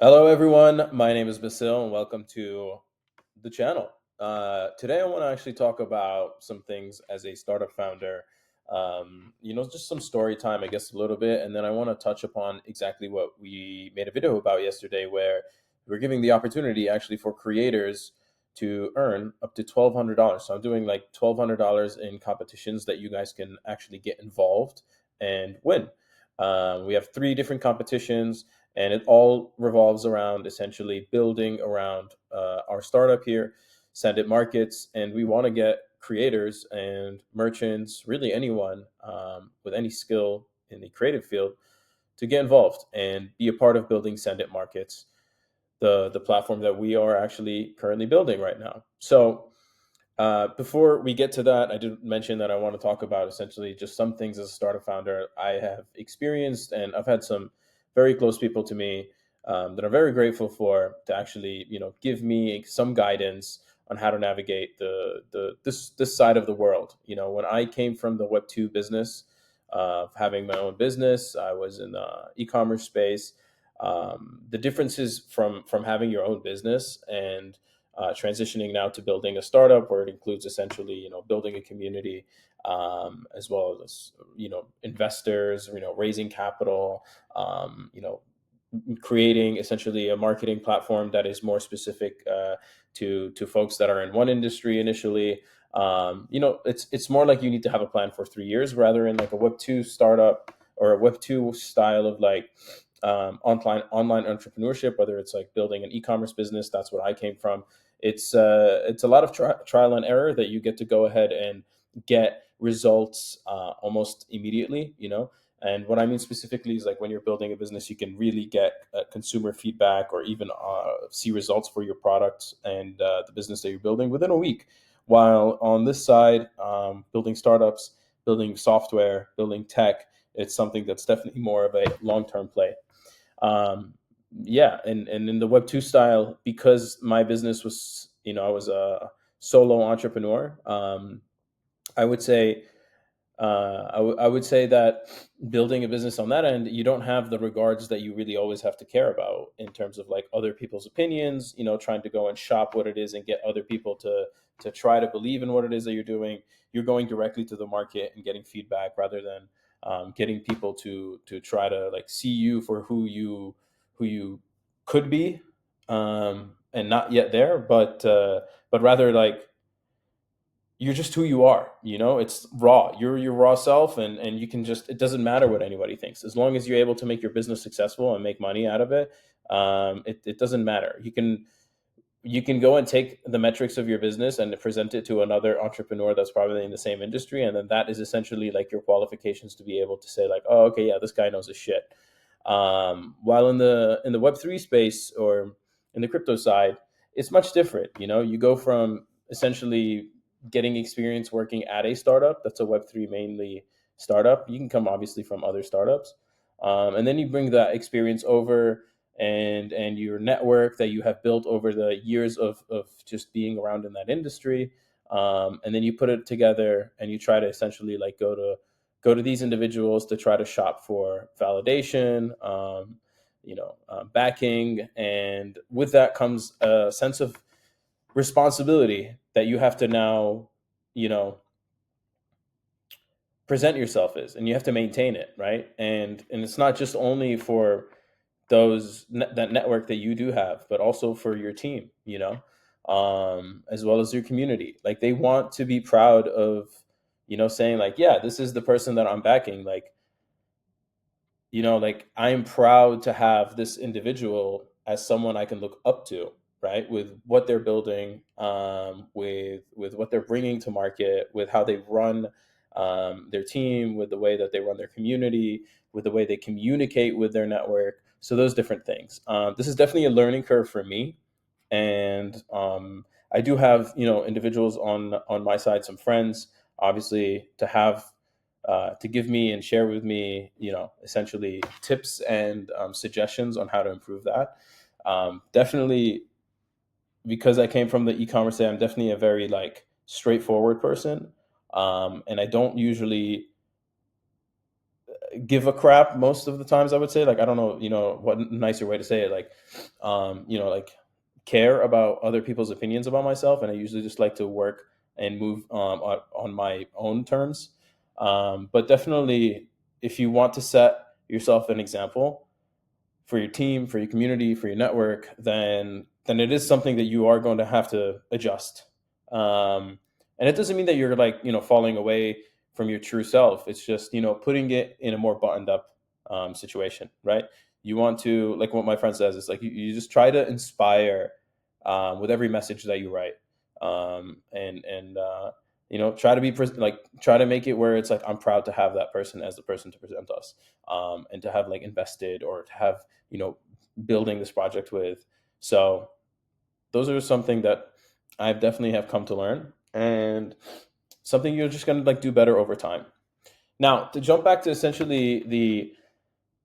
Hello, everyone. My name is Basil, and welcome to the channel. Today, I want to actually talk about some things as a startup founder. Just some story time, I guess, a little bit, and then I want to touch upon exactly what we made a video about yesterday, where we're giving the opportunity actually for creators to earn up to $1,200. So I'm doing like $1,200 in competitions that you guys can actually get involved and win. We have three different competitions, and it all revolves around essentially building around our startup here, Sendit Markets, and we want to get creators and merchants, really anyone with any skill in the creative field, to get involved and be a part of building Sendit Markets, the platform that we are actually currently building right now. So before we get to that, I did mention that I want to talk about essentially just some things as a startup founder I have experienced, and I've had some very close people to me that I'm very grateful for to actually, give me some guidance on how to navigate this side of the world. When I came from the Web2 business of having my own business, I was in the e-commerce space. The differences from having your own business and transitioning now to building a startup where it includes essentially building a community, as well as investors, raising capital, creating essentially a marketing platform that is more specific to folks that are in one industry initially. It's more like you need to have a plan for 3 years rather than like a Web2 startup or a Web2 style of like online entrepreneurship, whether it's like building an e-commerce business. That's what I came from. It's a lot of trial and error that you get to go ahead and get results almost immediately. And what I mean specifically is like when you're building a business, you can really get consumer feedback or even see results for your product and the business that you're building within a week. While on this side, building startups, building software, building tech, it's something that's definitely more of a long-term play. um, yeah, and in the Web2 style, because my business was, I was a solo entrepreneur. I would say I would say that building a business on that end, you don't have the regards that you really always have to care about in terms of like other people's opinions. Trying to go and shop what it is and get other people to try to believe in what it is that you're doing. You're going directly to the market and getting feedback rather than getting people to try to like see you for who you could be, and not yet there, but rather like you're just who you are. It's raw. You're your raw self, and you can just, it doesn't matter what anybody thinks as long as you're able to make your business successful and make money out of it. It doesn't matter. You can go and take the metrics of your business and present it to another entrepreneur that's probably in the same industry, and then that is essentially like your qualifications to be able to say like, oh, okay, yeah, this guy knows his shit. While in the Web3 space or in the crypto side, it's much different. You go from essentially getting experience working at a startup that's a Web3 mainly startup. You can come obviously from other startups, and then you bring that experience over and your network that you have built over the years of just being around in that industry, and then you put it together and you try to essentially like go to these individuals to try to shop for validation, backing, and with that comes a sense of responsibility that you have to now, you know, present yourself as, and you have to maintain it, right? And it's not just only for that network that you do have, but also for your team, as well as your community. Like they want to be proud of, saying like, yeah, this is the person that I'm backing. Like I'm proud to have this individual as someone I can look up to, right? With what they're building, with what they're bringing to market, with how they run their team, with the way that they run their community, with the way they communicate with their network. So those different things. This is definitely a learning curve for me, and I do have individuals on my side, some friends, obviously, to give me and share with me, essentially tips and suggestions on how to improve that. Definitely, because I came from the e-commerce side, I'm definitely a very like straightforward person, and I don't usually give a crap most of the times. I would say, like, I don't know, what nicer way to say it, like, like, care about other people's opinions about myself, and I usually just like to work and move on my own terms. But definitely, if you want to set yourself an example for your team, for your community, for your network, then it is something that you are going to have to adjust. And it doesn't mean that you're, like, falling away from your true self. It's just, putting it in a more buttoned up situation, right? You want to, like what my friend says, it's like you just try to inspire with every message that you write, and try to be like, try to make it where it's like, I'm proud to have that person as the person to present us, and to have, like, invested, or to have, you know building this project with. So those are something that I've definitely have come to learn, and something you're just going to, like, do better over time. Now, to jump back to essentially the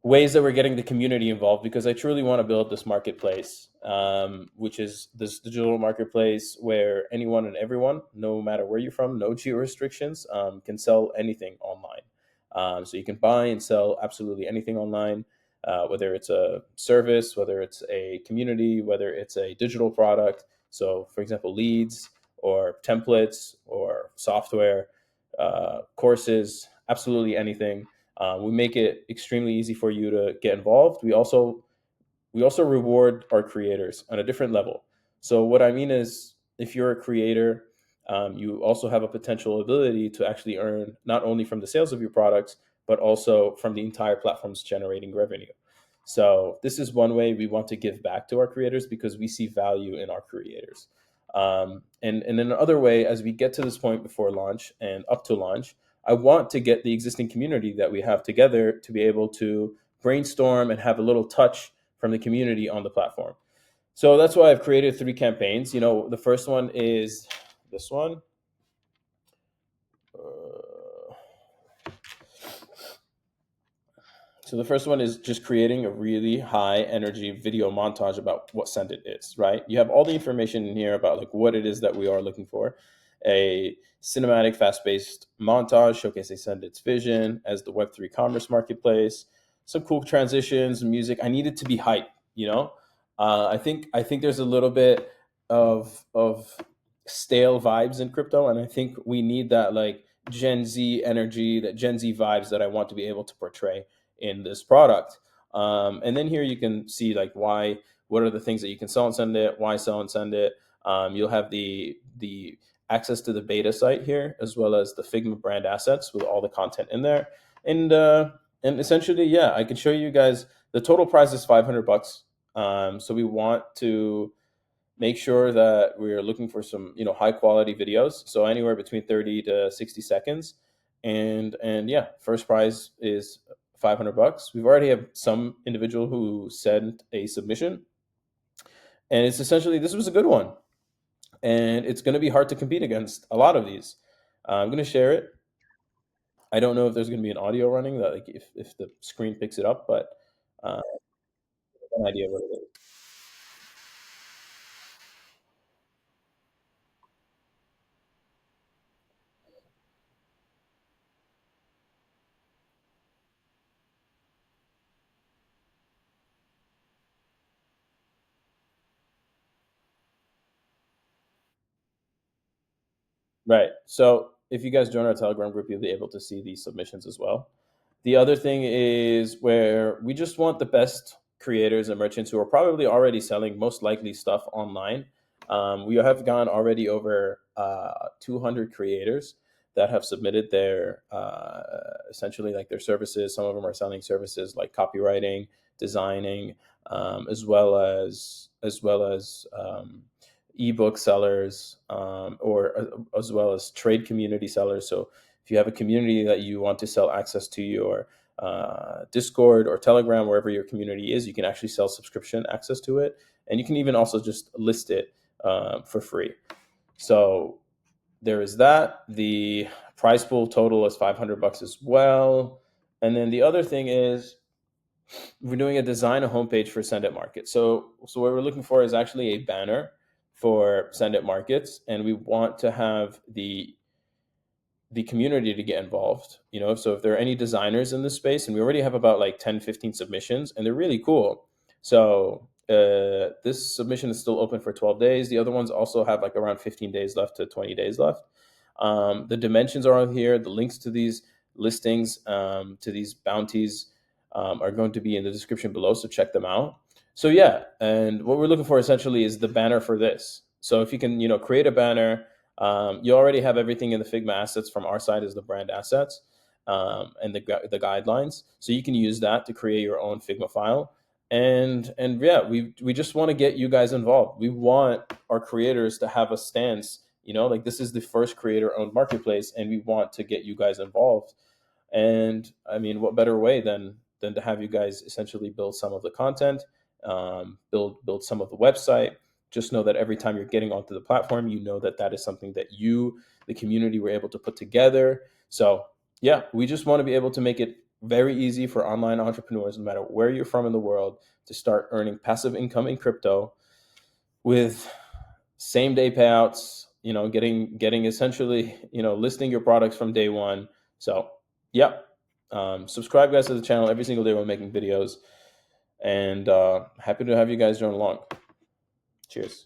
ways that we're getting the community involved, because I truly want to build this marketplace, which is this digital marketplace where anyone and everyone, no matter where you're from, no geo restrictions, can sell anything online. So you can buy and sell absolutely anything online, whether it's a service, whether it's a community, whether it's a digital product. So, for example, leads or templates or software, courses, absolutely anything. We make it extremely easy for you to get involved. We also reward our creators on a different level. So what I mean is, if you're a creator, you also have a potential ability to actually earn not only from the sales of your products, but also from the entire platform's generating revenue. So this is one way we want to give back to our creators, because we see value in our creators. And in another way, as we get to this point before launch and up to launch, I want to get the existing community that we have together to be able to brainstorm and have a little touch from the community on the platform. So that's why I've created three campaigns. The first one is this one. Uh, So the first one is just creating a really high energy video montage about what Sendit is, right? You have all the information in here about, like, what it is that we are looking for. A cinematic, fast-paced montage showcasing Sendit's vision as the Web3 commerce marketplace. Some cool transitions, music. I need it to be hype, you know? I think there's a little bit of stale vibes in crypto, and I think we need that, like, Gen Z energy, that Gen Z vibes that I want to be able to portray in this product. And then here you can see, like, what are the things that you can sell and send it, why sell and send it. You'll have the access to the beta site here, as well as the Figma brand assets with all the content in there. And essentially, yeah, I can show you guys the total price is $500. So we want to make sure that we're looking for some, high quality videos, so anywhere between 30 to 60 seconds. And yeah, first prize is $500. We've already have some individual who sent a submission, and it's essentially, this was a good one, and it's going to be hard to compete against a lot of these. I'm going to share it. I don't know if there's going to be an audio running, that, like, if the screen picks it up, but uh, an idea what it is. Right. So if you guys join our Telegram group, you'll be able to see these submissions as well. The other thing is where we just want the best creators and merchants who are probably already selling most likely stuff online. We have gone already over 200 creators that have submitted their essentially, like, their services. Some of them are selling services like copywriting, designing, as well as ebook sellers, or as well as trade community sellers. So if you have a community that you want to sell access to your Discord or Telegram, wherever your community is, you can actually sell subscription access to it, and you can even also just list it for free. So there is that. The prize pool total is $500 as well. And then the other thing is, we're doing a design a homepage for Sendit Markets. So what we're looking for is actually a banner for Sendit Markets, and we want to have the community to get involved. So if there are any designers in this space, and we already have about like 10, 15 submissions, and they're really cool. So this submission is still open for 12 days. The other ones also have like around 15 days left to 20 days left. The dimensions are on here. The links to these listings, to these bounties, are going to be in the description below, so check them out. So yeah, and what we're looking for essentially is the banner for this. So if you can, create a banner, you already have everything in the Figma assets from our side as the brand assets, and the guidelines. So you can use that to create your own Figma file. And yeah, we just want to get you guys involved. We want our creators to have a stance. Like this is the first creator-owned marketplace, and we want to get you guys involved. And I mean, what better way than to have you guys essentially build some of the content, build some of the website. Just know that every time you're getting onto the platform, that is something that the community, were able to put together. So yeah, we just want to be able to make it very easy for online entrepreneurs, no matter where you're from in the world, to start earning passive income in crypto with same day payouts, getting essentially, listing your products from day one. So yeah, subscribe guys to the channel. Every single day we're making videos, and happy to have you guys join along. Cheers.